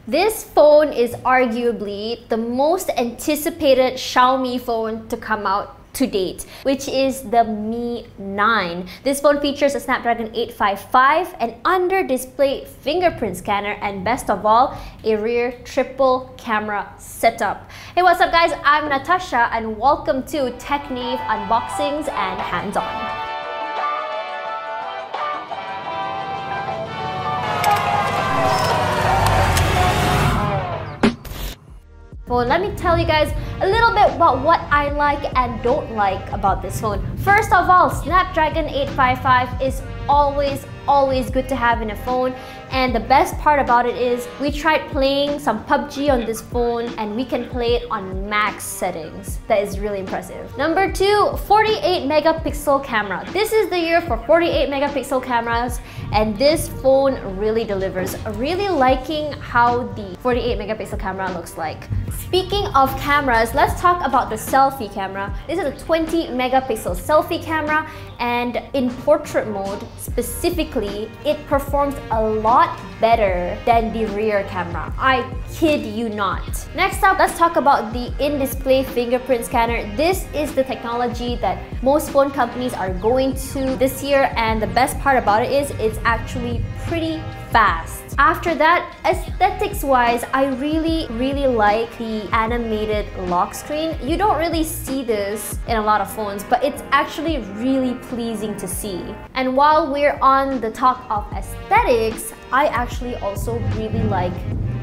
This phone is arguably the most anticipated Xiaomi phone to come out to date, which is the Mi 9. This phone features a Snapdragon 855, an under-display fingerprint scanner, and best of all, a rear triple camera setup. Hey, what's up guys? I'm Natasha and welcome to TechNave Unboxings and Hands-On. Well, let me tell you guys a little bit about what I like and don't like about this phone. First of all, Snapdragon 855 is always good to have in a phone, and the best part about it is we tried playing some PUBG on this phone and we can play it on max settings. That is really impressive. Number 2, 48 megapixel camera. This is the year for 48 megapixel cameras, and this phone really delivers. Really liking how the 48 megapixel camera looks like. Speaking of cameras, let's talk about the selfie camera. This is a 20 megapixel selfie camera, and in portrait mode specifically, it performs a lot better than the rear camera. I kid you not. Next up, let's talk about the in-display fingerprint scanner. This is the technology that most phone companies are going to this year, and the best part about it is it's actually pretty fast. After that, aesthetics-wise, I really like the animated lock screen. You don't really see this in a lot of phones, but it's actually really pleasing to see. And while we're on the talk of aesthetics, I actually also really like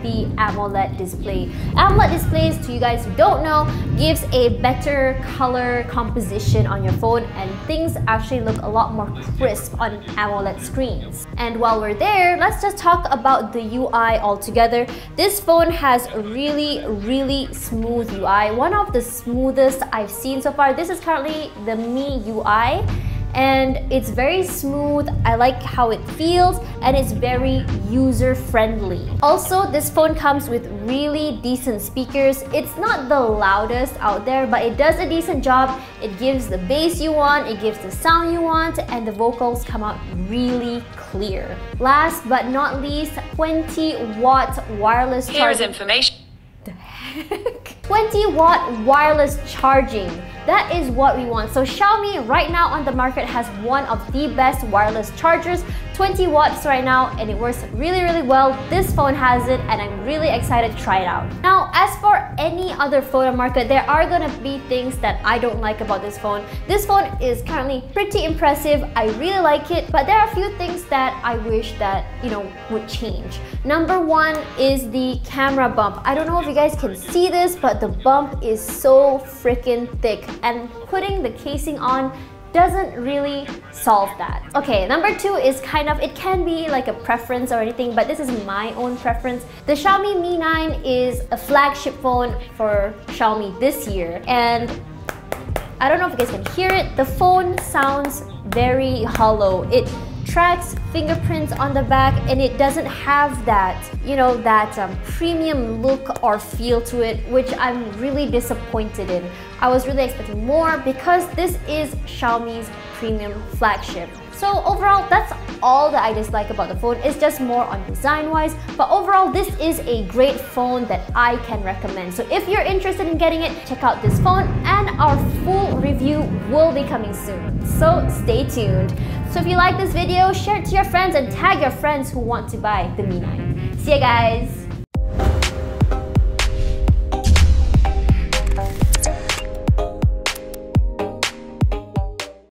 the AMOLED display. AMOLED displays, to you guys who don't know, gives a better color composition on your phone, and things actually look a lot more crisp on AMOLED screens. And while we're there, let's just talk about the UI altogether. This phone has a really smooth UI, one of the smoothest I've seen so far. This is currently the Mi UI, and it's very smooth. I like how it feels, and it's very user-friendly. Also, this phone comes with really decent speakers. It's not the loudest out there, but it does a decent job. It gives the bass you want, it gives the sound you want, and the vocals come out really clear. Last but not least, 20-watt wireless charging. Here's information. The heck? 20-watt wireless charging. That is what we want. So Xiaomi right now on the market has one of the best wireless chargers, 20 watts right now, and it works really well. This phone has it, and I'm really excited to try it out. Now, as for any other phone on the market, there are gonna be things that I don't like about this phone. This phone is currently pretty impressive. I really like it, but there are a few things that I wish that, would change. Number 1 is the camera bump. I don't know if you guys can see this, but the bump is so freaking thick, and putting the casing on doesn't really solve that. Okay, number 2 is it can be like a preference or anything, but this is my own preference. The Xiaomi Mi 9 is a flagship phone for Xiaomi this year, and I don't know if you guys can hear it. The phone sounds very hollow. It tracks fingerprints on the back, and it doesn't have that, premium look or feel to it, which I'm really disappointed in. I was really expecting more because this is Xiaomi's premium flagship. So overall, that's all that I dislike about the phone. It's just more on design-wise, but overall, this is a great phone that I can recommend. So if you're interested in getting it, check out this phone, and our full review will be coming soon. So stay tuned. So if you like this video, share it to your friends and tag your friends who want to buy the Mi 9. See ya guys!